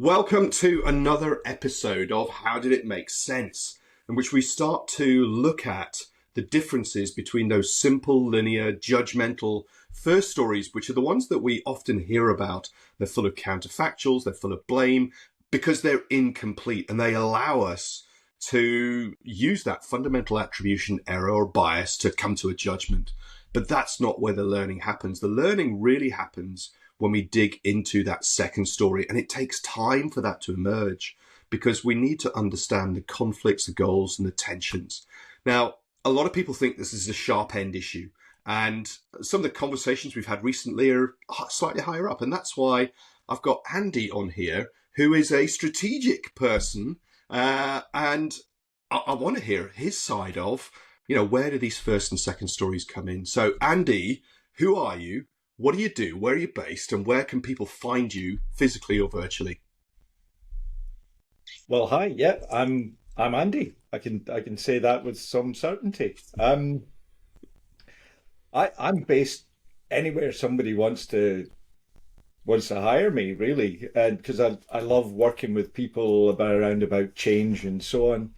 Welcome to another episode of How Did It Make Sense, in which we start to look at the differences between those simple, linear, judgmental first stories, which are the ones that we often hear about. They're full of counterfactuals, they're full of blame, because they're incomplete, and they allow us to use that fundamental attribution error or bias to come to a judgment. But that's not where the learning happens. The learning really happens when we dig into that second story, and it takes time for that to emerge because we need to understand the conflicts, the goals, and the tensions. Now, a lot of people think this is a sharp end issue, and some of the conversations we've had recently are slightly higher up, and that's why I've got Andy on here, who is a strategic person, and I want to hear his side of, where do these first and second stories come in? So, Andy, who are you? What do you do? Where are you based? And where can people find you physically or virtually? Well, hi. Yeah, I'm Andy. I can say that with some certainty. I'm based anywhere somebody wants to hire me, really, and because I love working with people about change and so on.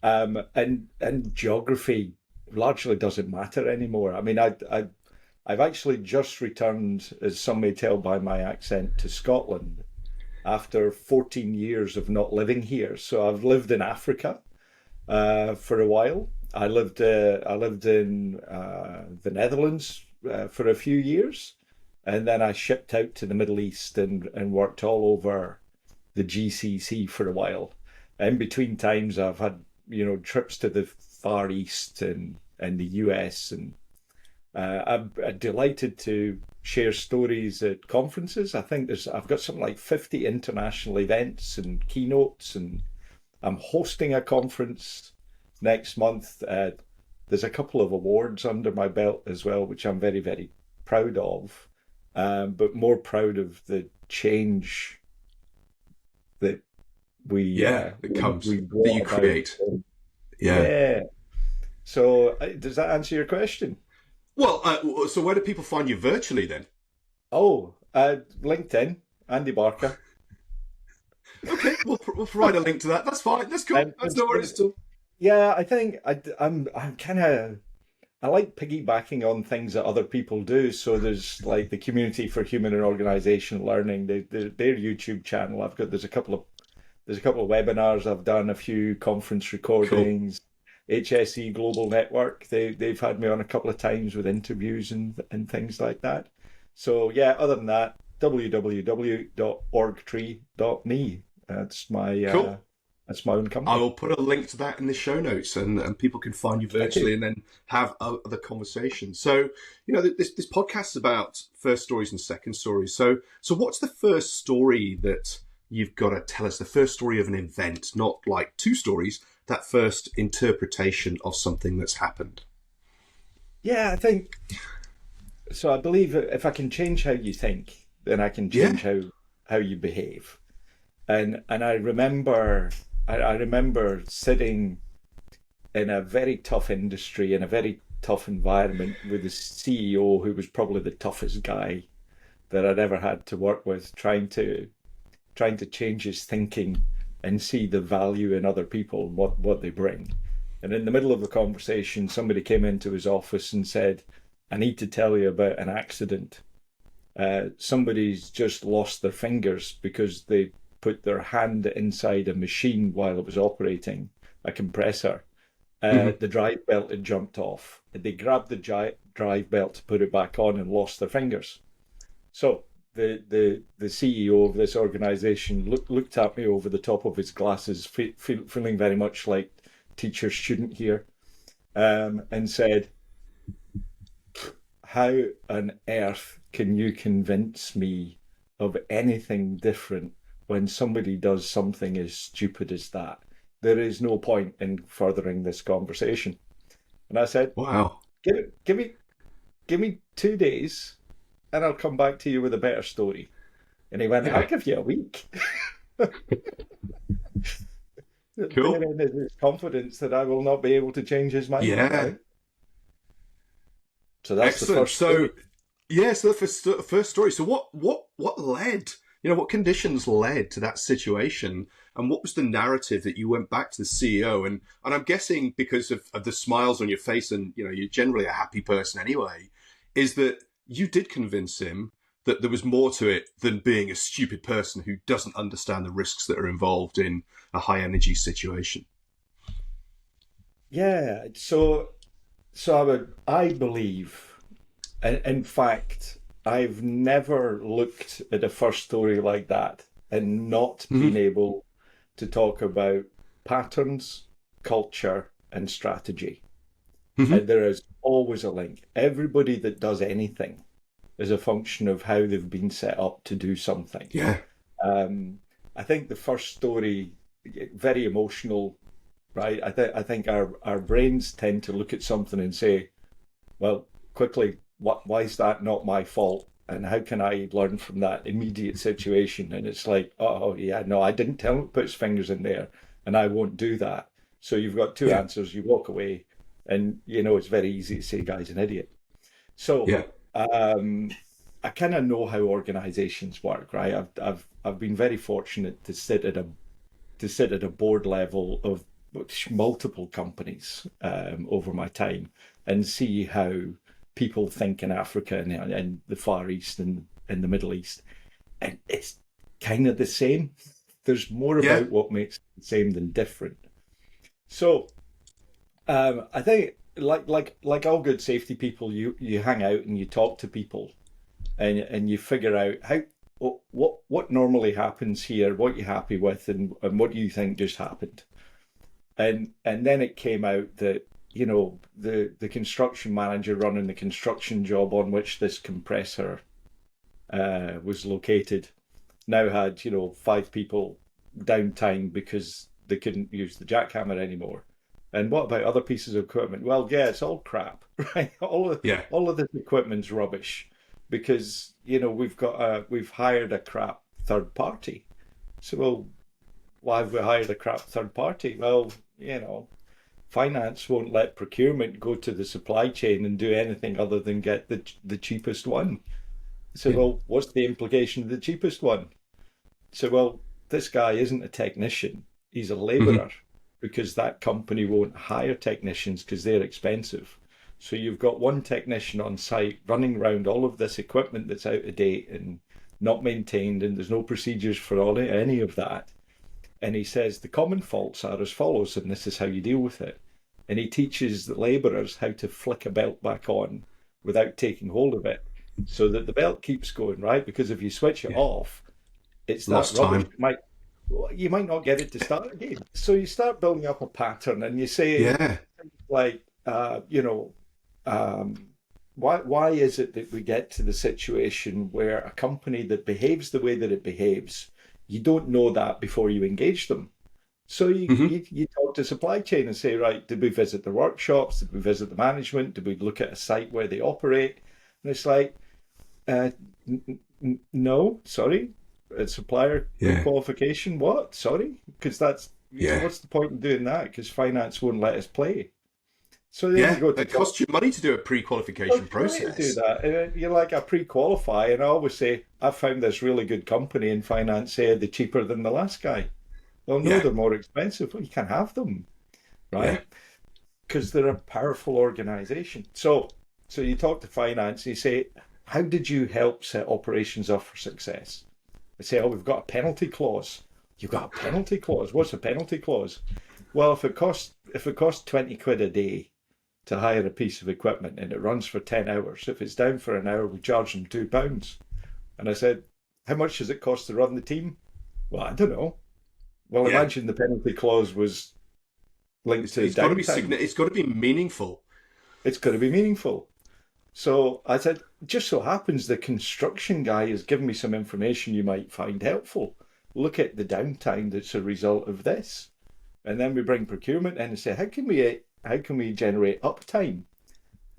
And geography largely doesn't matter anymore. I mean, I've actually just returned, as some may tell by my accent, to Scotland after 14 years of not living here. So I've lived in Africa for a while. I lived in the Netherlands for a few years, and then I shipped out to the Middle East and worked all over the GCC for a while. In between times, I've had trips to the Far East and the US, and I'm delighted to share stories at conferences. I think I've got something like 50 international events and keynotes, and I'm hosting a conference next month. There's a couple of awards under my belt as well, which I'm very, very proud of, but more proud of the change that it comes, we that you brought about. create. Yeah. Yeah. So does that answer your question? Well, so where do people find you virtually then? Oh, LinkedIn, Andy Barker. Okay, we'll provide a link to that. That's fine. That's cool. And That's no worries at all. yeah, I think I'm kind of I like piggybacking on things that other people do. So there's like the Community for Human and Organizational Learning, their YouTube channel. There's a couple of webinars I've done, a few conference Cool. recordings. HSE Global Network, they've had me on a couple of times with interviews and things like that. So yeah, other than that, www.orgtree.me. Cool. That's my own I company. will put a link to that in the show notes, and people can find you Thank you. virtually and then have other conversations. So, this podcast is about first stories and second stories. So what's the first story that you've got to tell us? The first story of an event, not like two stories, that first interpretation of something that's happened. Yeah, I think so. I believe that if I can change how you think, then I can Yeah. change how you behave. And I remember sitting in a very tough industry, in a very tough environment, with a CEO who was probably the toughest guy that I'd ever had to work with, trying to change his thinking and see the value in other people and what they bring. And in the middle of the conversation, somebody came into his office and said, I need to tell you about an accident. Somebody's just lost their fingers because they put their hand inside a machine while it was operating, a compressor. Hmm. The drive belt had jumped off. They grabbed the drive belt to put it back on and lost their fingers. So the CEO of this organization looked at me over the top of his glasses, feeling very much like teacher student here, and said, "How on earth can you convince me of anything different when somebody does something as stupid as that? There is no point in furthering this conversation." And I said, Wow. "Give me 2 days, and I'll come back to you with a better story." And he went, "I'll Yeah. give you a week." Cool. Therein is his confidence that I will not be able to change his mind, Yeah. right? So that's the Excellent. first So, story. yeah, so the first story. So what led? what conditions led to that situation, and what was the narrative that you went back to the CEO? And I'm guessing because of the smiles on your face, and you're generally a happy person anyway, is that you did convince him that there was more to it than being a stupid person who doesn't understand the risks that are involved in a high energy situation. Yeah. So I believe, and in fact, I've never looked at a first story like that and not been Mm-hmm. able to talk about patterns, culture, and strategy. Mm-hmm. And there is always a link. Everybody that does anything is a function of how they've been set up to do something. Yeah. Um, I think the first story, very emotional, right? I think our brains tend to look at something and say, well, quickly, why is that not my fault? And how can I learn from that immediate situation? And it's like, oh yeah, no, I didn't tell him to put his fingers in there, and I won't do that. So you've got two Yeah. answers. You walk away, and it's very easy to say, "Guy's an idiot." So Yeah. um, I kind of know how organizations work, right? I've been very fortunate to sit at a board level of multiple companies over my time and see how people think in Africa and the Far East and the Middle East. And it's kind of the same. There's more Yeah. about what makes it the same than different. So I think like all good safety people, you hang out and you talk to people and you figure out how what normally happens here, what you're happy with, and what do you think just happened. And then it came out that the construction manager running the construction job on which this compressor was located now had 5 people downtime because they couldn't use the jackhammer anymore. And what about other pieces of equipment? Well, yeah, it's all crap, right? Yeah. All of this equipment's rubbish because we've hired a crap third party. So, well, why have we hired a crap third party? Well, finance won't let procurement go to the supply chain and do anything other than get the cheapest one. So, Yeah. well, what's the implication of the cheapest one? So, well, this guy isn't a technician, he's a Mm-hmm. labourer because that company won't hire technicians because they're expensive. So you've got one technician on site running around all of this equipment that's out of date and not maintained, and there's no procedures for any of that. And he says the common faults are as follows, and this is how you deal with it. And he teaches the labourers how to flick a belt back on without taking hold of it so that the belt keeps going, right? Because if you switch it Yeah. off, it's that Lost rubbish. time. You might not get it to start again. So you start building up a pattern and you say, Yeah. like, um, why is it that we get to the situation where a company that behaves the way that it behaves, you don't know that before you engage them? So you, Mm-hmm. you, you talk to supply chain and say, right, did we visit the workshops? Did we visit the management? Did we look at a site where they operate? And it's like, uh, no, sorry, a supplier Yeah. pre-qualification. What? Sorry, because that's Yeah. what's the point in doing that? Because finance won't let us play. So then you Yeah. go to It talk. costs you money to do a Well, pre-qualification you don't need to do process. that. And you're like, I pre-qualify, and I always say, I found this really good company in finance here. They're cheaper than the last guy. Well, no, Yeah. they're more expensive. Well, you can't have them, Yeah. right? Because they're a powerful organization. So you talk to finance, you say, how did you help set operations up for success? They say, oh, we've got a penalty clause. You've got a penalty clause. What's a penalty clause? Well, if it costs 20 quid a day to hire a piece of equipment and it runs for 10 hours, if it's down for an hour, we charge them £2. And I said, how much does it cost to run the team? Well, I don't know. Well, Yeah. imagine the penalty clause was linked It's, to it's got to be downtime. it's got to be meaningful. It's got to be meaningful. So I said, just so happens the construction guy has given me some information you might find helpful. Look at the downtime that's a result of this. And then we bring procurement in and say, how can we generate uptime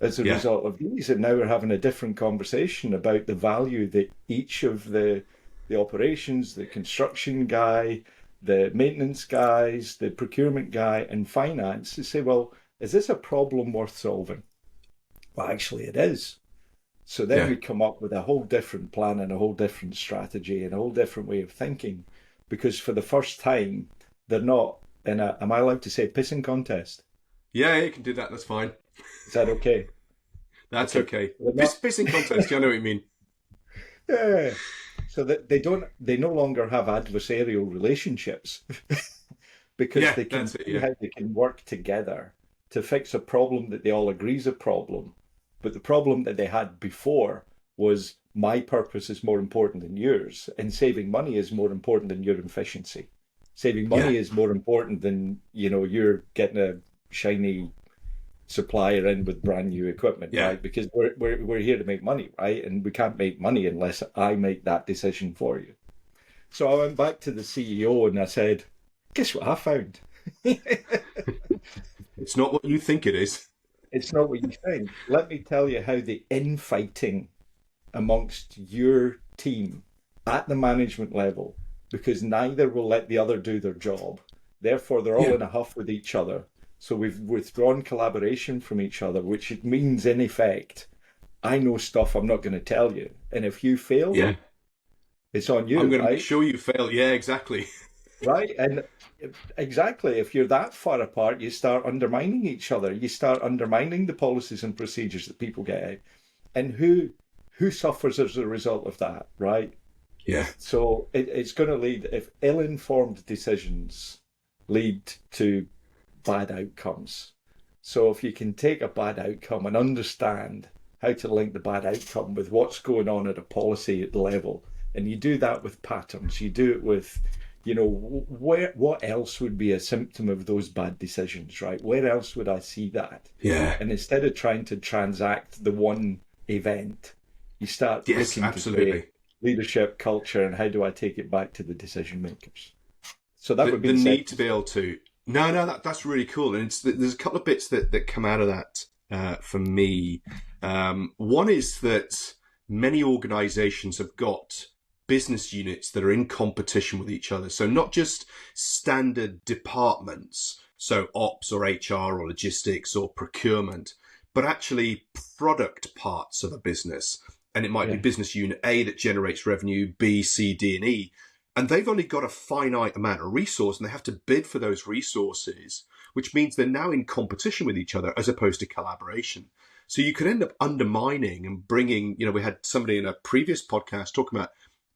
as a Yeah. result of these? And now we're having a different conversation about the value that each of the operations, the construction guy, the maintenance guys, the procurement guy, and finance to say, well, is this a problem worth solving? Well, actually, it is. So then Yeah. we come up with a whole different plan and a whole different strategy and a whole different way of thinking. Because for the first time, they're not in a, am I allowed to say pissing contest? Yeah, you can do that. That's fine. Is that okay? That's Okay. okay. They're not, Pissing contest. Yeah, I know what you mean. yeah. So that they no longer have adversarial relationships because Yeah, they can that's it. see Yeah. how they can work together to fix a problem that they all agree is a problem. But the problem that they had before was my purpose is more important than yours, and saving money is more important than your efficiency. Saving Yeah. money is more important than, you're getting a shiny supplier in with brand new equipment, Yeah. right? Because we're here to make money, right? And we can't make money unless I make that decision for you. So I went back to the CEO and I said, guess what I found? It's not what you think it is. It's not what you think. Let me tell you how the infighting amongst your team at the management level, because neither will let the other do their job. Therefore, they're all Yeah. in a huff with each other. So we've withdrawn collaboration from each other, which it means, in effect, I know stuff I'm not going to tell you. And if you fail, Yeah. it's on I'm you, going to make right? sure you fail. Yeah, exactly. Right. And exactly, if you're that far apart, you start undermining each other. You start undermining the policies and procedures that people get out. And who suffers as a result of that, right? Yeah. So it's going to lead, if ill-informed decisions lead to bad outcomes. So if you can take a bad outcome and understand how to link the bad outcome with what's going on at a policy level, and you do that with patterns, you do it with, what else would be a symptom of those bad decisions, right? Where else would I see that? Yeah. And instead of trying to transact the one event, you start Yes, looking to create absolutely. leadership culture and how do I take it back to the decision makers. So that would be The the need to second. be able to. No, no, that's really cool. And there's a couple of bits that come out of that for me. One is that many organizations have got business units that are in competition with each other. So not just standard departments, so ops or HR or logistics or procurement, but actually product parts of a business. And it might be Yeah, business unit A that generates revenue, B, C, D, and E. And they've only got a finite amount of resource and they have to bid for those resources, which means they're now in competition with each other as opposed to collaboration. So you could end up undermining and bringing, we had somebody in a previous podcast talking about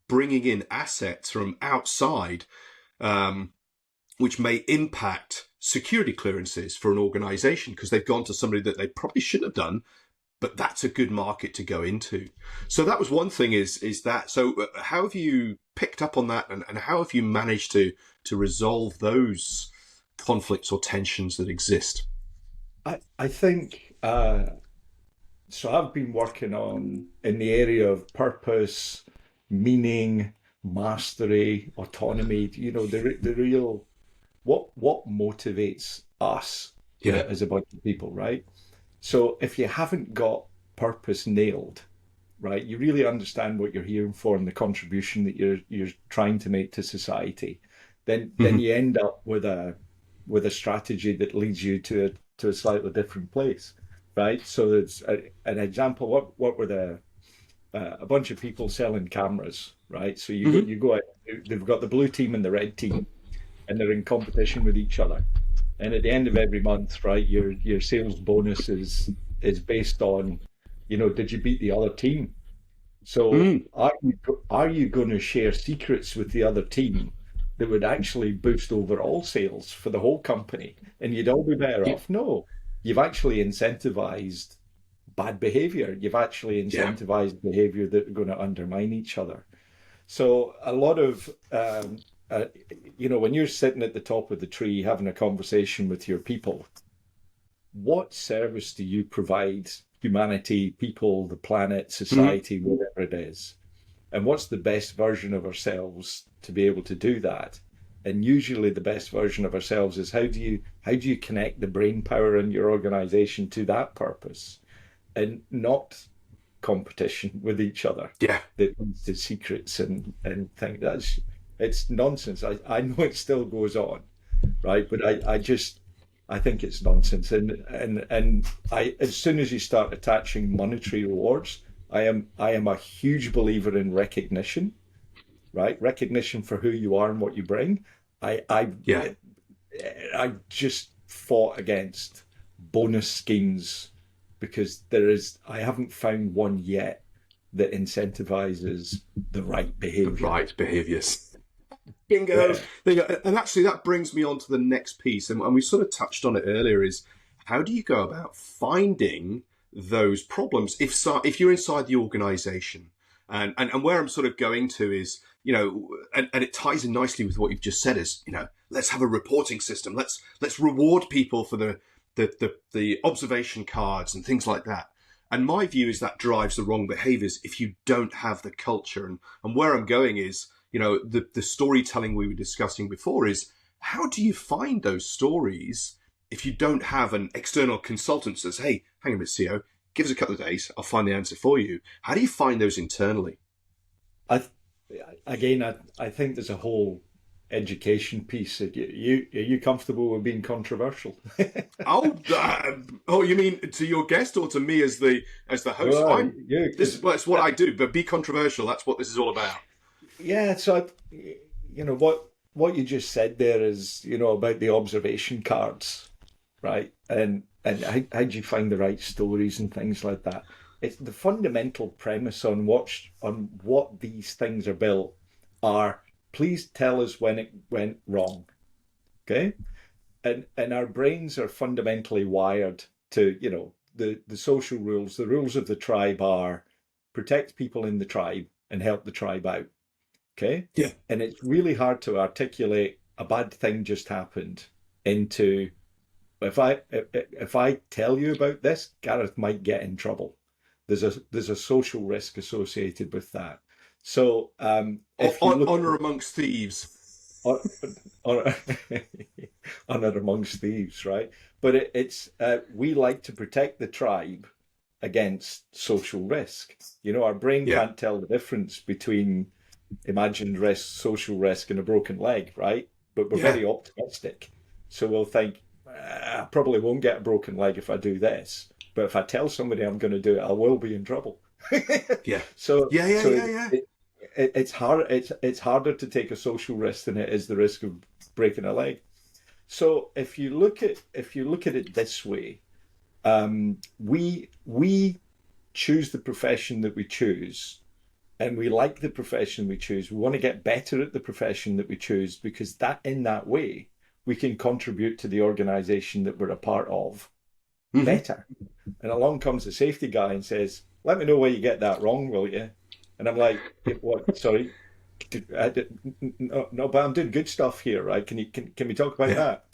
bringing in assets from outside, which may impact security clearances for an organization because they've gone to somebody that they probably shouldn't have done, but that's a good market to go into. So that was one thing is that. So how have you picked up on that and how have you managed to resolve those conflicts or tensions that exist? I think so. I've been working on in the area of purpose, meaning, mastery, autonomy. The real what motivates us Yeah. as a bunch of people, right? So if you haven't got purpose nailed, right, you really understand what you're here for and the contribution that you're trying to make to society, then Mm-hmm. you end up with a strategy that leads you to a slightly different place, right? So it's an example. What were a bunch of people selling cameras, right? So Mm-hmm. you go out, they've got the blue team and the red team, and they're in competition with each other. And at the end of every month, right, your sales bonus is based on, did you beat the other team? So Mm. are you going to share secrets with the other team that would actually boost overall sales for the whole company and you'd all be better Yeah. off? No, you've actually incentivized bad behavior. You've actually Yeah. incentivized behavior that are going to undermine each other. So a lot of when you're sitting at the top of the tree having a conversation with your people, what service do you provide humanity, people, the planet, Mm-hmm. society, whatever it is? And what's the best version of ourselves to be able to do that? And usually the best version of ourselves is how do you connect the brain power in your organization to that purpose and not competition with each other Yeah. that leads to secrets and things. It's nonsense. I know it still goes on, right? But I think it's nonsense. And I as soon as you start attaching monetary rewards, I am a huge believer in recognition, right? Recognition for who you are and what you bring. I I Yeah. I just fought against bonus schemes because I haven't found one yet that incentivizes the right The behavior. right behaviors. Bingo. Yeah. There you go. And actually, that brings me on to the next piece, and we sort of touched on it earlier. Is how do you go about finding those problems if you're inside the organisation? And where I'm sort of going to is, and it ties in nicely with what you've just said. Is, let's have a reporting system. Let's reward people for the observation cards and things like that. And my view is that drives the wrong behaviours if you don't have the culture. And where I'm going is, the storytelling we were discussing before is how do you find those stories if you don't have an external consultant that says, hey, hang on a minute, CEO, give us a couple of days, I'll find the answer for you. How do you find those internally? I Again, I think there's a whole education piece. Are you comfortable with being controversial? Oh, you mean to your guest or to me as the host? Well, That's what I do, but be controversial. That's what this is all about. yeah. What you just said there is, about the observation cards, right? And how do you find the right stories and things like that? It's the fundamental premise on what these things are built are. Please tell us when it went wrong, okay? And our brains are fundamentally wired to, the social rules. The rules of the tribe are protect people in the tribe and help the tribe out. Okay. Yeah. And it's really hard to articulate a bad thing just happened into if I tell you about this, Gareth might get in trouble. There's a social risk associated with that. So if you look Honor amongst thieves. on, on, honor amongst thieves, right? But we like to protect the tribe against social risk. Our brain Yeah. can't tell the difference between imagined risk, social risk, and a broken leg, right? But we're Yeah. very optimistic. So we'll think, I probably won't get a broken leg if I do this. But if I tell somebody I'm going to do it, I will be in trouble. Yeah. so Yeah. Yeah. so Yeah. Yeah. it's hard. It's harder to take a social risk than it is the risk of breaking a leg. So if you look at it this way, we choose the profession that we choose, and we like the profession we choose. We want to get better at the profession that we choose because in that way we can contribute to the organization that we're a part of Mm-hmm. better. And along comes the safety guy and says, "Let me know where you get that wrong, will you?" And I'm like, "What? Sorry." No, but I'm doing good stuff here, right? Can we talk about Yeah. that?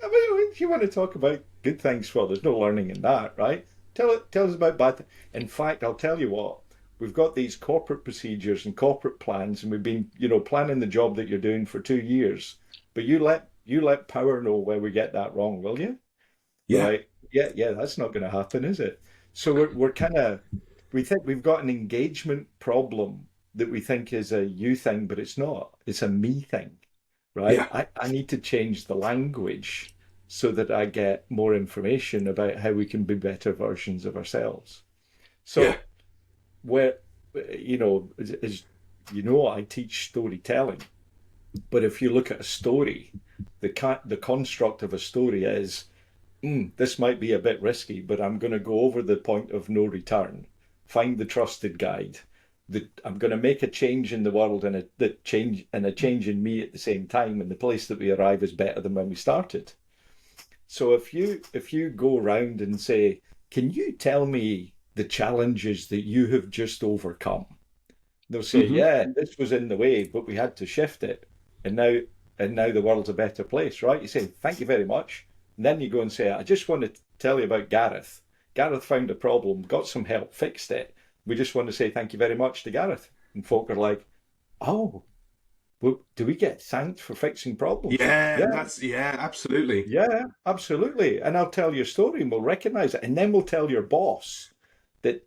I mean, if you want to talk about good things, well, there's no learning in that, right? Tell us about bad. In fact, I'll tell you what. We've got these corporate procedures and corporate plans, and we've been, planning the job that you're doing for 2 years. But you let power know where we get that wrong, will you? Yeah. Right? Yeah, yeah. That's not going to happen, is it? So we're kind of we think we've got an engagement problem that we think is a you thing, but it's not. It's a me thing, right? Yeah. I need to change the language so that I get more information about how we can be better versions of ourselves. Yeah. So where as I teach storytelling, but if you look at a story, the construct of a story is, this might be a bit risky, but I'm going to go over the point of no return, find the trusted guide. I'm going to make a change in the world and a change in me at the same time, and the place that we arrive is better than when we started. So if you go around and say, can you tell me the challenges that you have just overcome? They'll say, Mm-hmm. yeah, this was in the way, but we had to shift it. And now the world's a better place, right? You say, thank you very much. And then you go and say, I just want to tell you about Gareth. Gareth found a problem, got some help, fixed it. We just want to say thank you very much to Gareth. And folk are like, oh, well, do we get thanked for fixing problems? Yeah. Yeah, Yeah. Absolutely. yeah, absolutely. And I'll tell your story and we'll recognize it. And then we'll tell your boss that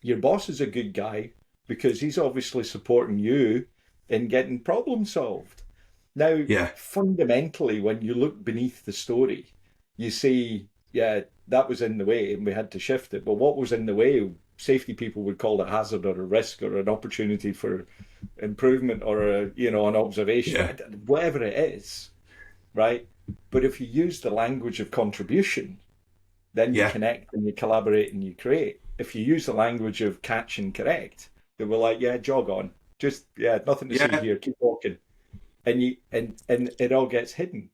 your boss is a good guy because he's obviously supporting you in getting problems solved. Now, Yeah. fundamentally, when you look beneath the story, you see, yeah, that was in the way and we had to shift it. But what was in the way safety people would call it a hazard or a risk or an opportunity for improvement or an observation, Yeah. whatever it is, right? But if you use the language of contribution, then you Yeah. connect and you collaborate and you create. If you use the language of catch and correct, they were like, yeah, jog on. Just nothing to see Yeah. here, keep walking. And it all gets hidden.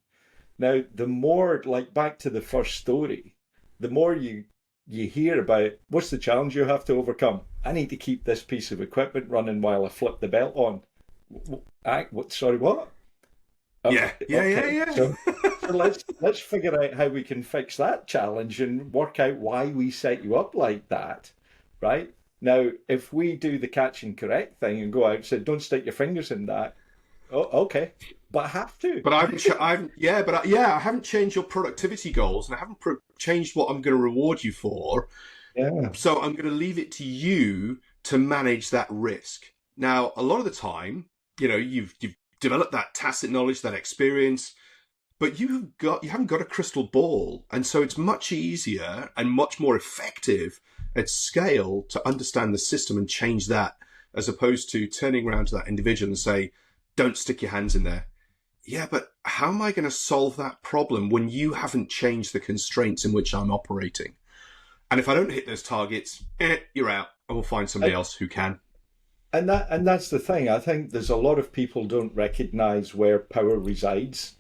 Now, the more, like, back to the first story, the more you hear about what's the challenge you have to overcome. I need to keep this piece of equipment running while I flip the belt on. Sorry, what? Yeah. Yeah. Yeah. Okay, Yeah. so let's figure out how we can fix that challenge and work out why we set you up like that, right? Now, if we do the catch and correct thing and go out and say, "Don't stick your fingers in that," oh, okay, but I have to. But I haven't changed your productivity goals, and I haven't changed what I'm going to reward you for. Yeah. So I'm going to leave it to you to manage that risk. Now, a lot of the time, you've developed that tacit knowledge, that experience, but you haven't got a crystal ball, and so it's much easier and much more effective at scale to understand the system and change that, as opposed to turning around to that individual and say, "Don't stick your hands in there." Yeah, but how am I going to solve that problem when you haven't changed the constraints in which I'm operating? And if I don't hit those targets, you're out. I will find somebody else who can. And that's the thing. I think there's a lot of people don't recognize where power resides,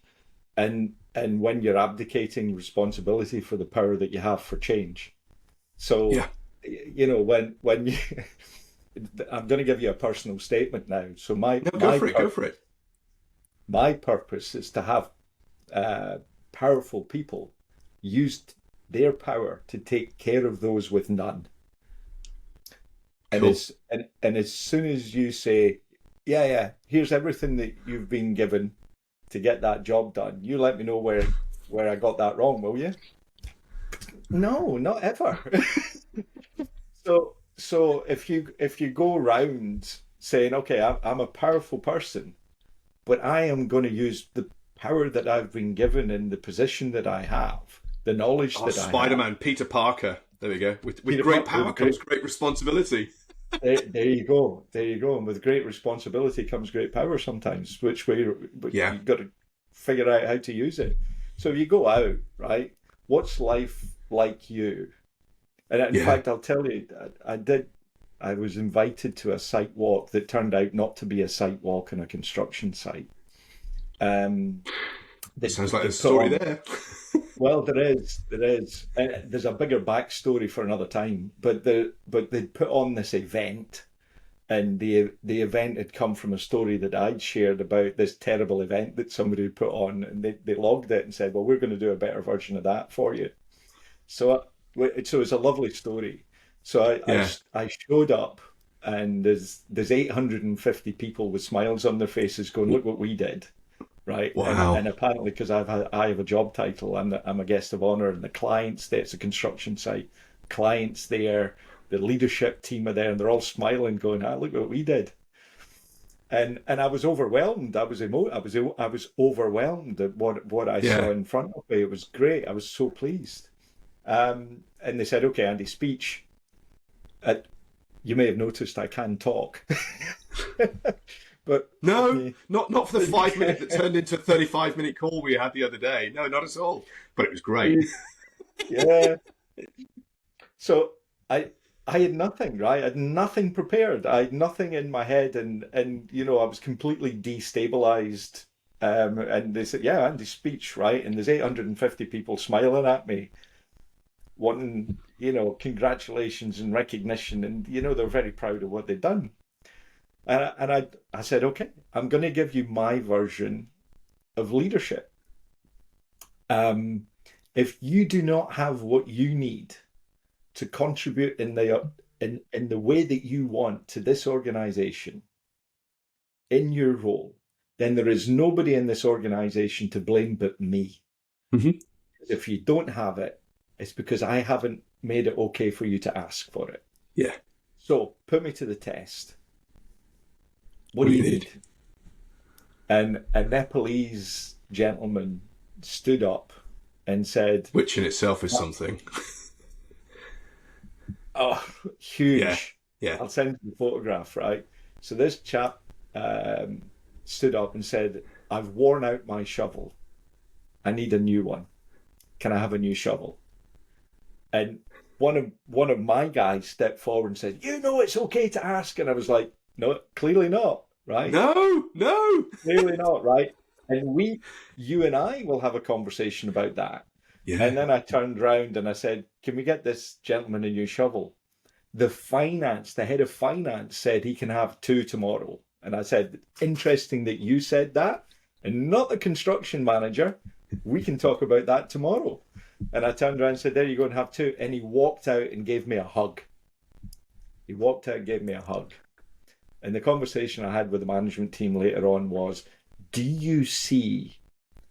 and when you're abdicating responsibility for the power that you have for change. So, Yeah. when you, I'm going to give you a personal statement now. So No, go for it. Go for it. my purpose is to have powerful people use their power to take care of those with none. And Cool. as soon as you say, yeah, here's everything that you've been given to get that job done, you let me know where I got that wrong, will you? No, not ever. So if you go around saying, okay, I'm a powerful person, but I am going to use the power that I've been given in the position that I have, the knowledge Oh, that I have. Spider-Man, Peter Parker. There we go. With Peter great Parker power with great comes great responsibility. there you go. There you go. And with great responsibility comes great power sometimes, but Yeah. you've got to figure out how to use it. So if you go out, right, what's life like you? And in Yeah. fact, I'll tell you, I was invited to a site walk that turned out not to be a site walk on a construction site. Um, Sounds like they there's a put story on there. Well, there is. There's a bigger backstory for another time, but they put on this event, and the event had come from a story that I'd shared about this terrible event that somebody had put on, and they logged it and said, "Well, we're going to do a better version of that for you." So so it's a lovely story. So Yeah. I showed up, and there's 850 people with smiles on their faces going, "Look what we did." Right, and Wow. apparently because I have a job title, I'm a guest of honor, and the clients there, it's a construction site, clients there, the leadership team are there, and they're all smiling, going, "Ah, look what we did." And I was overwhelmed. I was overwhelmed at what I saw Yeah. in front of me. It was great. I was so pleased. And they said, "Okay, Andy, speech." Uh, you may have noticed I can talk, but No, not for the 5 minute that turned into a 35-minute call we had the other day. No, not at all. But it was great. yeah. So I had nothing, right? I had nothing prepared. I had nothing in my head, and I was completely destabilized. And they said, "Yeah, Andy's speech, right?" And there's 850 people smiling at me, wanting, congratulations and recognition, and they're very proud of what they've done. And I said, "Okay, I'm going to give you my version of leadership. Um, if you do not have what you need to contribute in the way that you want to this organization in your role, then there is nobody in this organization to blame but me. Hmm. If you don't have it, it's because I haven't made it okay for you to ask for it. Yeah. So put me to the test. What What do do you you need? need?" And a Nepalese gentleman stood up and said, Which in itself is something. Oh, Yeah, huge. yeah. I'll send you the photograph, right? So this chap um, stood up and said, I've worn out my shovel. I need a new one. Can I have a new shovel? And one of my guys stepped forward and said, "You know it's okay to ask." And I was like, "No, clearly not, right? No, no. Clearly not, right?" And you and I will have a conversation about that. Yeah, And then I turned around and I said, "Can we get this gentleman a new shovel?" The head of finance said he can have two tomorrow. And I said, "Interesting that you said that and not the construction manager. We can talk about that tomorrow." And I turned around and said, "There you go and have two." And he walked out and gave me a hug. He walked out and gave me a hug. And the conversation I had with the management team later on was, do you see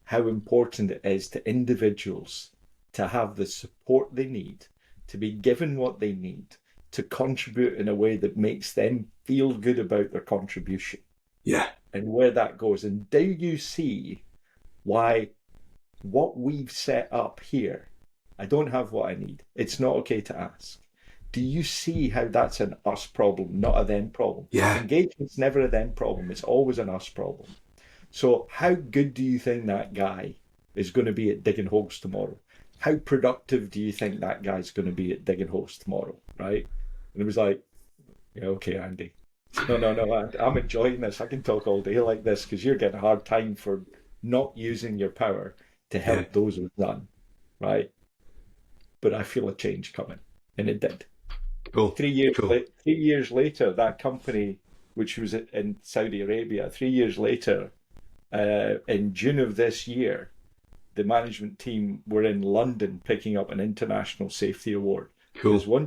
how important it is to individuals to have the support they need, to be given what they need, to contribute in a way that makes them feel good about their contribution yeah, and where that goes? And do you see why what we've set up here, I don't have what I need. It's not okay to ask. Do you see how that's an us problem, not a them problem? yeah. Engagement's never a them problem. It's always an us problem. So how good do you think that guy is going to be at digging holes tomorrow? How productive do you think that guy's going to be at digging holes tomorrow? Right? And it was like, yeah, okay, Andy. No, no, no. I'm enjoying this. I can talk all day like this because you're getting a hard time for not using your power to Yeah. help those who've done. Right? But I feel a change coming. And it did. Cool, cool. 3 years later, that company, which was in Saudi Arabia, 3 years later, in June of this year, the management team were in London picking up an international safety award. Because Cool.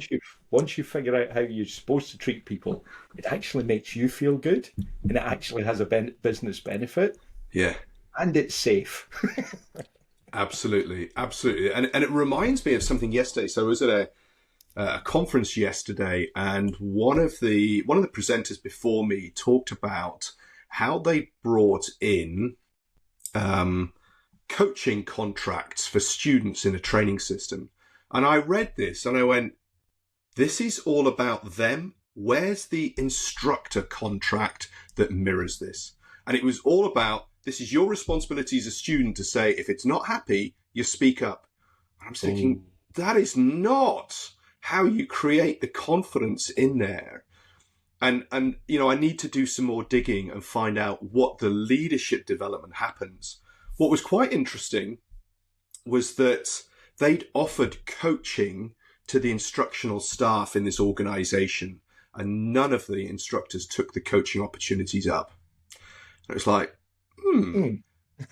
once you figure out how you're supposed to treat people, it actually makes you feel good, and it actually has a business benefit, Yeah. and it's safe. Absolutely, absolutely, and it reminds me of something yesterday. So I was at a conference yesterday, and one of the presenters before me talked about how they brought in um, coaching contracts for students in a training system, and I read this and I went, "This is all about them. Where's the instructor contract that mirrors this?" And it was all about, this is your responsibility as a student to say, if it's not happy, you speak up. And I'm Oh, thinking, that is not how you create the confidence in there. And I need to do some more digging and find out what the leadership development happens. What was quite interesting was that they'd offered coaching to the instructional staff in this organization, and none of the instructors took the coaching opportunities up. It was like, mm,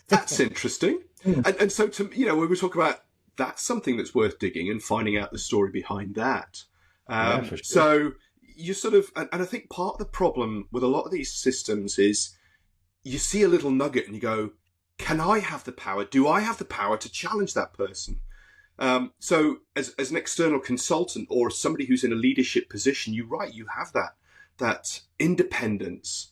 that's interesting. mm. And so, we were talking about, that's something that's worth digging and finding out the story behind that. Yeah, for sure. So you sort of, and I think part of the problem with a lot of these systems is you see a little nugget and you go, can I have the power? Do I have the power to challenge that person? So as an external consultant or somebody who's in a leadership position, you're right, you have that independence,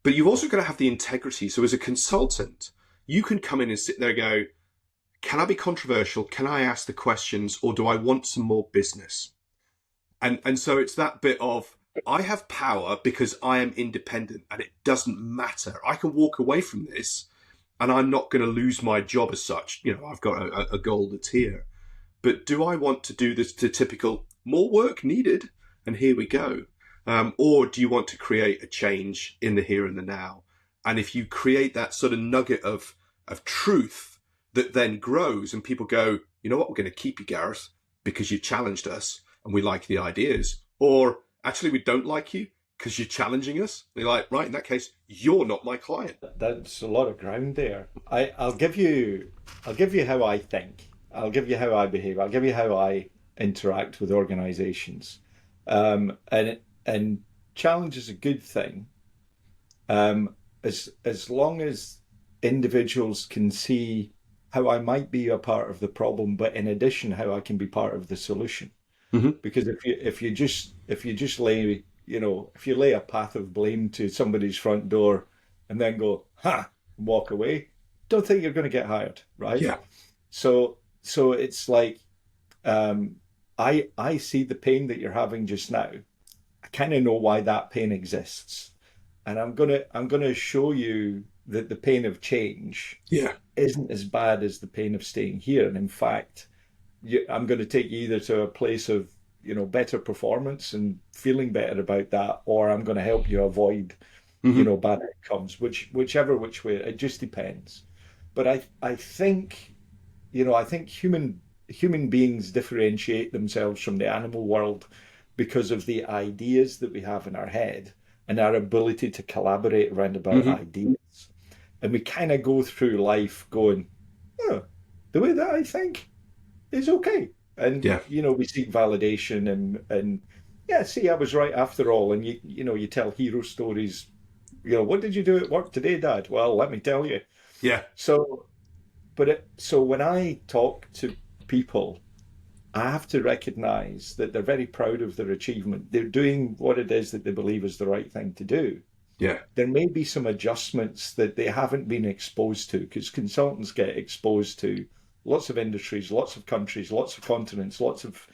but you've also got to have the integrity. So as a consultant, you can come in and sit there and go, can I be controversial? Can I ask the questions, or do I want some more business? And so it's that bit of, I have power because I am independent and it doesn't matter. I can walk away from this and I'm not going to lose my job as such. I've got a goal that's here. But do I want to do this to typical more work needed? And here we go. Or do you want to create a change in the here and the now? And if you create that sort of nugget of truth that then grows and people go, you know what, we're going to keep you, Gareth, because you challenged us and we like the ideas. Or actually, we don't like you because you're challenging us. They're like, right, in that case, you're not my client. That's a lot of ground there. I'll give you how I think. I'll give you how I behave. I'll give you how I interact with organizations. And challenge is a good thing. As long as individuals can see how I might be a part of the problem, but in addition, how I can be part of the solution. Mm-hmm. Because if you just lay a path of blame to somebody's front door and then go, ha, and walk away, don't think you're going to get hired, right? Yeah. So it's like, I see the pain that you're having just now. I kind of know why that pain exists. And I'm gonna show you that the pain of change Yeah. isn't as bad as the pain of staying here. And in fact, I'm going to take you either to a place of, better performance and feeling better about that, or I'm going to help you avoid, Hmm. bad outcomes, whichever which way, it just depends. But I think, I think human beings differentiate themselves from the animal world because of the ideas that we have in our head and our ability to collaborate around about Hmm. ideas. And we kind of go through life going, oh, the way that I think is okay. And Yeah. we seek validation and yeah, see, I was right after all. And you tell hero stories. What did you do at work today, Dad? Well, let me tell you. Yeah. So, so when I talk to people, I have to recognize that they're very proud of their achievement. They're doing what it is that they believe is the right thing to do. Yeah. There may be some adjustments that they haven't been exposed to because consultants get exposed to lots of industries, lots of countries, lots of continents, lots of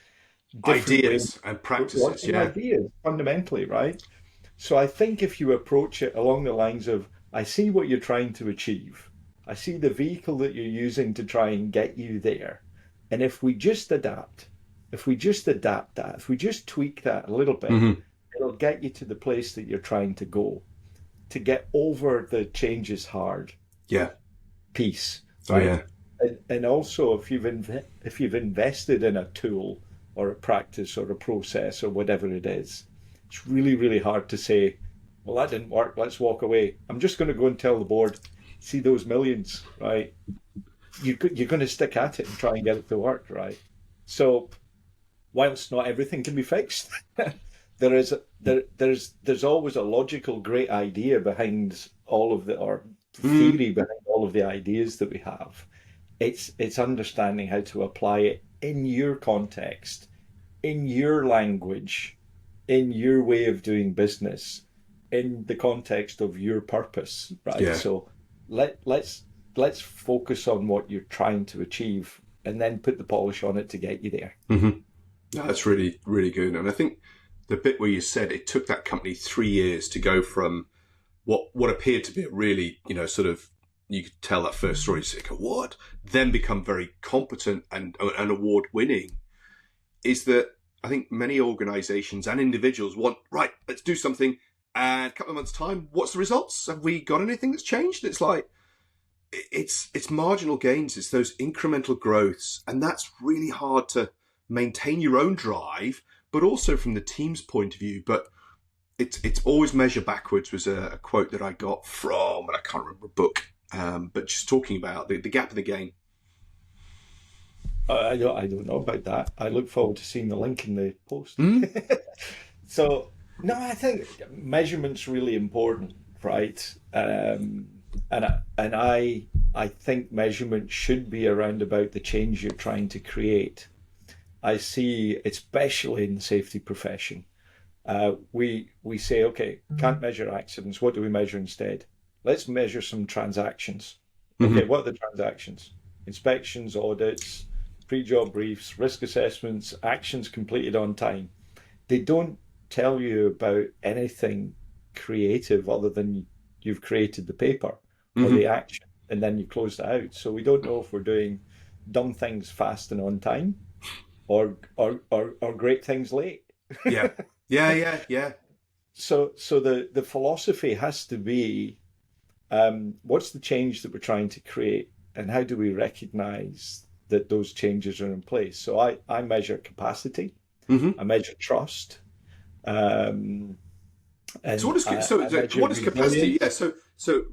different ways, Ideas and lots practices. of Yeah. ideas fundamentally, right? So I think if you approach it along the lines of, I see what you're trying to achieve, I see the vehicle that you're using to try and get you there. And if we just adapt that, if we just tweak that a little bit, Hmm. it'll get you to the place that you're trying to go. To get over the change is hard Yeah. piece, Oh right? yeah. And also if you've invested in a tool or a practice or a process or whatever it is, it's really, really hard to say, well, that didn't work, let's walk away. I'm just going to go and tell the board, see those millions, right? You're going to stick at it and try and get it to work, right? So whilst not everything can be fixed, there's always a logical great idea behind all of the or Mm. theory behind all of the ideas that we have. It's understanding how to apply it in your context, in your language, in your way of doing business, in the context of your purpose, right? Yeah. So let's focus on what you're trying to achieve and then put the polish on it to get you there. Hmm. No, that's really, really good. And I think the bit where you said it took that company 3 years to go from what appeared to be a really, sort of, you could tell that first story, you go, what? Then become very competent and award winning, is that I think many organizations and individuals want, right, let's do something. And a couple of months' time, what's the results? Have we got anything that's changed? It's like, it's marginal gains, it's those incremental growths, and that's really hard to maintain your own drive, but also from the team's point of view. But it's always measure backwards was a quote that I got from, and I can't remember a book, but just talking about the gap of the gain. I don't know about that. I look forward to seeing the link in the post. Mm? So, no, I think measurement's really important, right? And I think measurement should be around about the change you're trying to create. I see, especially in the safety profession, we say, okay, can't measure accidents. What do we measure instead? Let's measure some transactions. Okay, Hmm. what are the transactions? Inspections, audits, pre-job briefs, risk assessments, actions completed on time. They don't tell you about anything creative other than you've created the paper or the Hmm. action and then you closed it out. So we don't know if we're doing dumb things fast and on time or great things late. Yeah. Yeah. Yeah. Yeah. So the philosophy has to be what's the change that we're trying to create and how do we recognize that those changes are in place? So I measure capacity, Hmm. I measure trust, um, So and I measure what is capacity? Yeah. resilience. So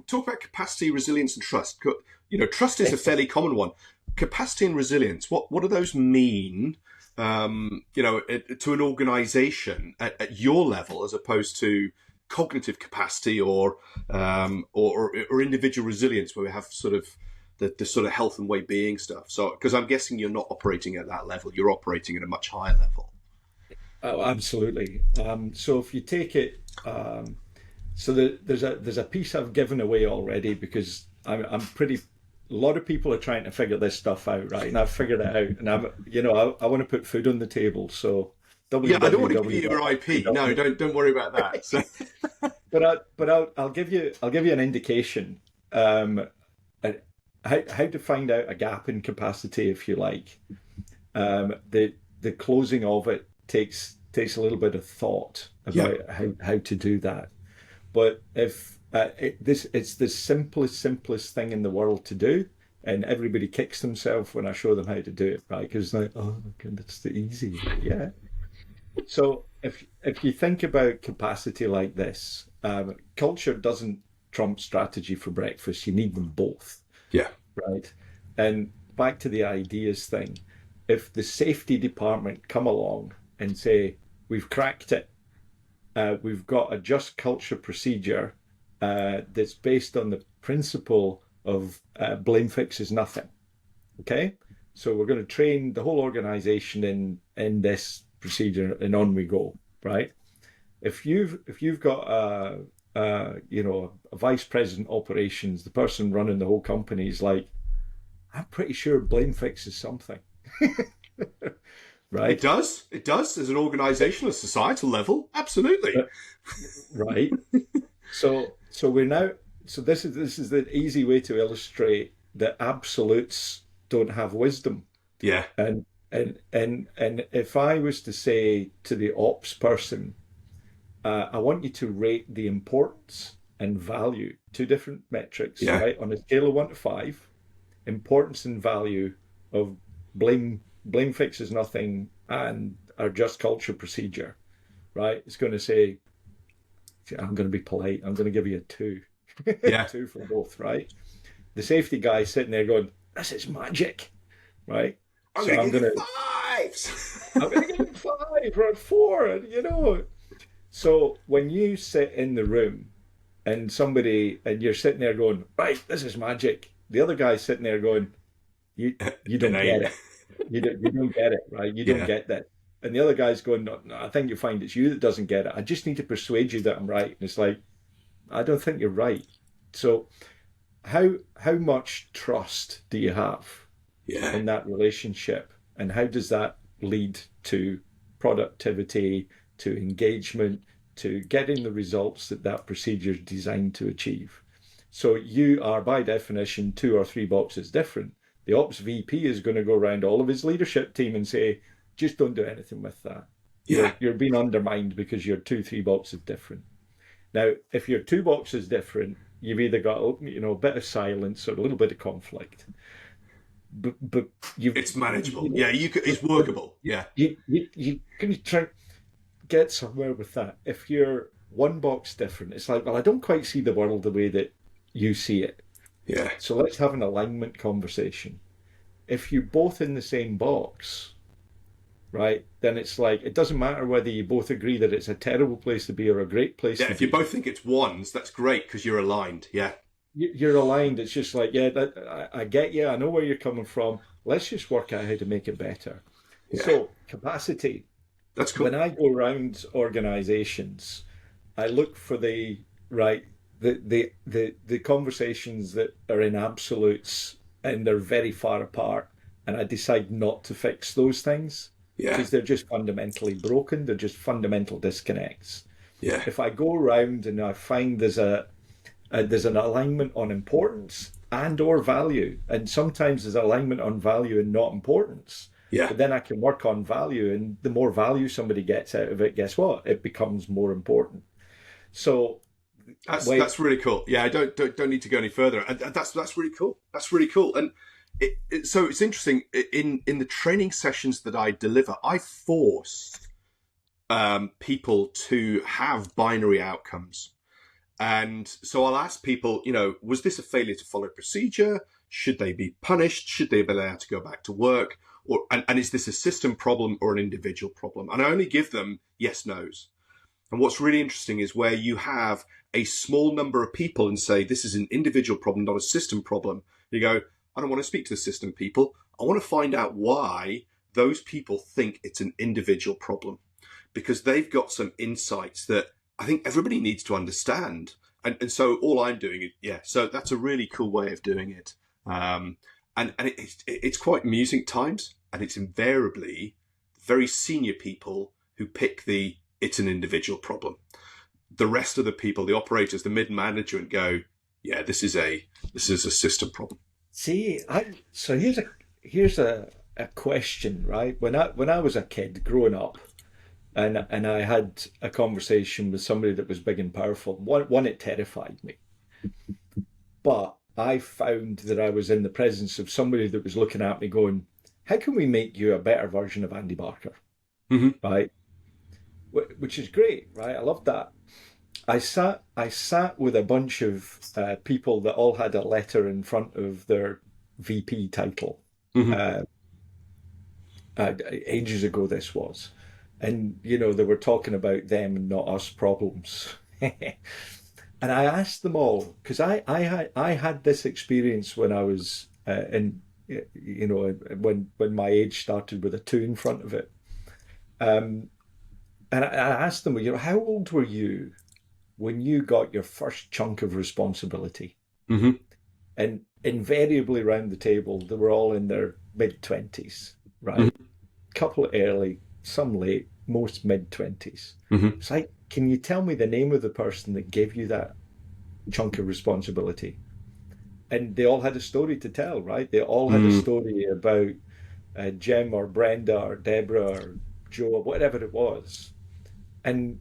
talk about capacity, resilience, and trust. Trust is a fairly common one. Capacity and resilience. What do those mean? To an organization at your level, as opposed to cognitive capacity or individual resilience, where we have sort of the sort of health and well-being stuff. So, because I'm guessing you're not operating at that level, you're operating at a much higher level. Oh, absolutely. So if you take it, there's a piece I've given away already because I'm pretty a lot of people are trying to figure this stuff out, right? And I've figured it out, and I want to put food on the table, so Yeah, I don't want to give you your IP. No, www. don't worry about that. So, I'll give you an indication, uh, how to find out a gap in capacity, if you like. The closing of it takes a little bit of thought yeah, about how to do that. But if it's the simplest thing in the world to do, and everybody kicks themselves when I show them how to do it, right? Because like, oh my goodness, it's the easy, yeah. So if you think about capacity like this, culture doesn't trump strategy for breakfast. You need them both, yeah, right? And back to the ideas thing, if the safety department come along and say, we've cracked it, we've got a just culture procedure that's based on the principle of blame fixes nothing. Okay, so we're going to train the whole organization in this procedure, and on we go. Right? If you've got a vice president operations, the person running the whole company is like, I'm pretty sure blame fixes something. it Right? does. It does. As an organizational, societal level, absolutely. Right. So we're now. So this is the easy way to illustrate that absolutes don't have wisdom. Yeah, And if I was to say to the ops person, I want you to rate the importance and value, two different metrics, yeah, right, on a scale of 1 to 5, importance and value of blame fixes nothing and our just culture procedure, right? It's going to say, I'm going to be polite. I'm going to give you a 2, yeah. 2 for both, right? The safety guy sitting there going, this is magic, right? I'm So going to I'm give going you to, fives. I'm going to give him 5 or 4, and. So when you sit in the room and you're sitting there going, right, this is magic. The other guy's sitting there going, you It don't get ain't. it. You don't get it, right? You don't Yeah, get that. And the other guy's going, no, I think you find it's you that doesn't get it. I just need to persuade you that I'm right. And it's like, I don't think you're right. So how much trust do you have yeah, in that relationship? And how does that lead to productivity, to engagement, to getting the results that procedure is designed to achieve? So you are, by definition, 2 or 3 boxes different. The ops VP is going to go around all of his leadership team and say, just don't do anything with that. yeah, You're being undermined because you're 2, 3 boxes different. Now, if you're 2 boxes different, you've either got a bit of silence or a little bit of conflict. But it's manageable. Yeah, it's workable. Yeah, you can try get somewhere with that. If you're 1 box different, it's like, well, I don't quite see the world the way that you see it. yeah, So let's have an alignment conversation. If you're both in the same box, right, then it's like, it doesn't matter whether you both agree that it's a terrible place to be or a great place yeah. to If you be. both think it's ones, that's great because you're aligned. Yeah, You're aligned. It's just like, yeah, I get you. I know where you're coming from. Let's just work out how to make it better. yeah. So capacity. That's When cool. I go around organizations, I look for the conversations that are in absolutes and they're very far apart, and I decide not to fix those things Yeah, because they're just fundamentally broken. They're just fundamental disconnects. yeah, If I go around and I find there's an alignment on importance and or value, and sometimes there's alignment on value and not importance, yeah. but then I can work on value, and the more value somebody gets out of it, guess what, it becomes more important. So wait, That's really cool. Yeah, I don't need to go any further. And that's really cool. That's really cool. And so it's interesting. In the training sessions that I deliver, I force people to have binary outcomes. And so I'll ask people, was this a failure to follow procedure? Should they be punished? Should they be allowed to go back to work? And is this a system problem or an individual problem? And I only give them yes, no's. And what's really interesting is where you have a small number of people and say, this is an individual problem, not a system problem. You go, I don't want to speak to the system people. I want to find out why those people think it's an individual problem, because they've got some insights that I think everybody needs to understand. And so all I'm doing is, so that's a really cool way of doing it. It's quite amusing at times, and it's invariably very senior people who pick the it's an individual problem. The rest of the people, the operators, the mid management go, yeah, this is a system problem. See, so here's a question, right? When I was a kid growing up, and I had a conversation with somebody that was big and powerful. One, it terrified me, but I found that I was in the presence of somebody that was looking at me, going, "How can we make you a better version of Andy Barker?" Mm-hmm. Right? Which is great, right? I loved that. I sat with a bunch of people that all had a letter in front of their VP title. Mm-hmm. Uh, Ages ago, this was, and they were talking about them and not us problems. And I asked them all because I had this experience when I was in when my age started with a two in front of it. Um, and I asked them, how old were you when you got your first chunk of responsibility? Mm-hmm. And invariably around the table, they were all in their mid-20s, right? Mm-hmm. Couple early, some late, most mid-20s. Mm-hmm. It's like, can you tell me the name of the person that gave you that chunk of responsibility? And they all had a story to tell, right? They all had a Mm. story about Jim or Brenda or Deborah or Joe or whatever it was. And,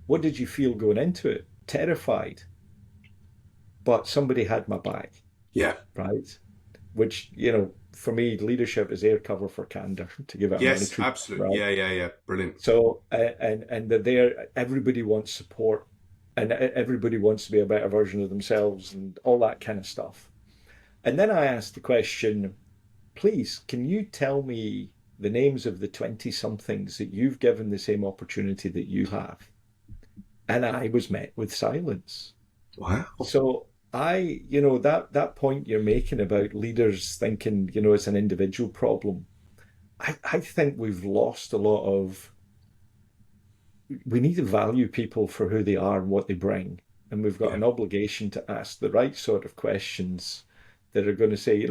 what did you feel going into it? Terrified, but somebody had my back, Yeah. right? Which, for me, leadership is air cover for candor, to give it a Yes, military, absolutely. right? Yeah, yeah, yeah. Brilliant. So, and they're there, everybody wants support and everybody wants to be a better version of themselves and all that kind of stuff. And then I asked the question, please, can you tell me the names of the 20 somethings that you've given the same opportunity that you have? And I was met with silence. Wow. So that point you're making about leaders thinking, it's an individual problem. I think we've lost a lot of. We need to value people for who they are and what they bring, and we've got Yeah. an obligation to ask the right sort of questions that are going to say,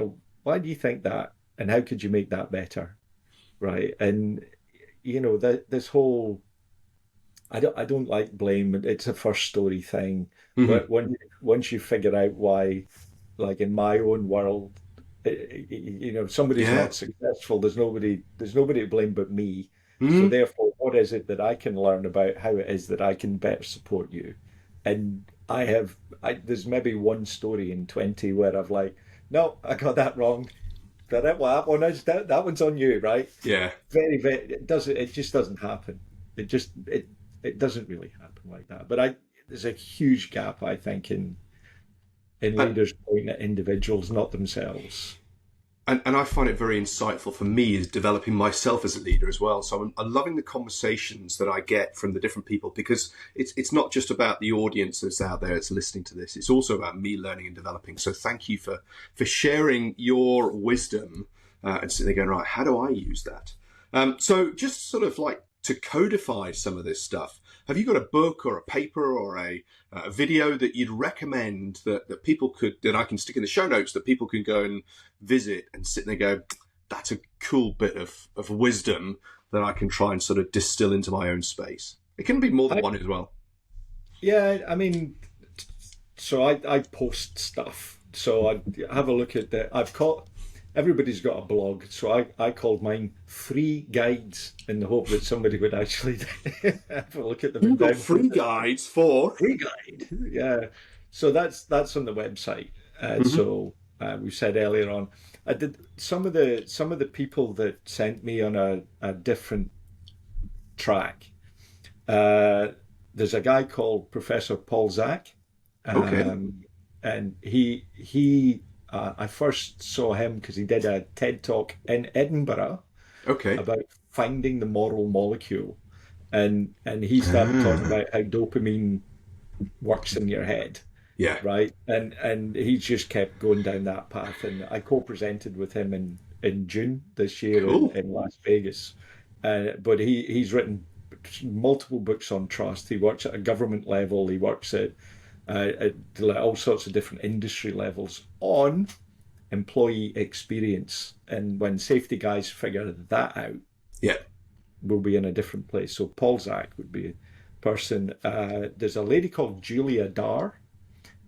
why do you think that, and how could you make that better, right? And that this whole I don't like blame. It's a first story thing. Mm-hmm. But once you figure out why, like in my own world, somebody's Yeah. not successful. There's nobody to blame but me. So Mm-hmm. therefore, what is it that I can learn about how it is that I can better support you? And there's maybe one story in 20 where I've like, no, I got that wrong. That one is that one's on you, right? Yeah. Very, very. It just doesn't happen. It doesn't really happen like that. But there's a huge gap, I think, in And, leaders pointing at individuals, not themselves. and I find it very insightful for me is developing myself as a leader as well. So I'm loving the conversations that I get from the different people because it's not just about the audience that's out there that's listening to this. It's also about me learning and developing. So thank you for sharing your wisdom and sitting there going, right, how do I use that? So just sort of like to codify some of this stuff, have you got a book or a paper or a video that you'd recommend that people that I can stick in the show notes that people can go and visit and sit there and go, that's a cool bit of wisdom that I can try and sort of distill into my own space? It can be more than I, one as well. yeah, I mean, so I post stuff. So I have a look at the. Everybody's got a blog, so I called mine "Free Guides" in the hope that somebody would actually have a look at them and You've got download free them. guides for. Free guide, yeah. So that's on the website. Mhm. We said earlier on, I did some of the people that sent me on a different track. Uh, there's a guy called Professor Paul Zak, Okay. um, and he I first saw him because he did a TED talk in Edinburgh Okay. about finding the moral molecule, and he started talking Ah, about how dopamine works in your head, yeah. right? And he just kept going down that path. And I co-presented with him in June this year Cool. in Las Vegas. But he's written multiple books on trust. He works at a government level. He works at all sorts of different industry levels on employee experience. And when safety guys figure that out, Yeah. we'll be in a different place. So Paul Zak would be a person. There's a lady called Julia Darr,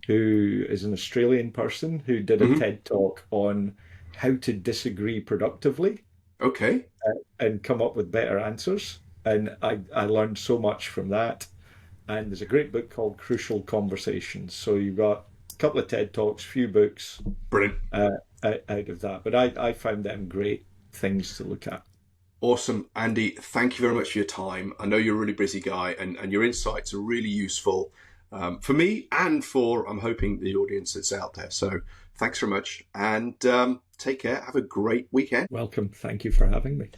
who is an Australian person who did a Hmm. TED talk on how to disagree productively Okay. and come up with better answers. And I learned so much from that. And there's a great book called Crucial Conversations. So you've got a couple of TED Talks, few books Brilliant. out of that. But I found them great things to look at. Awesome. Andy, thank you very much for your time. I know you're a really busy guy, and your insights are really useful for me and for, I'm hoping, the audience that's out there. So thanks very much, and take care. Have a great weekend. Welcome. Thank you for having me.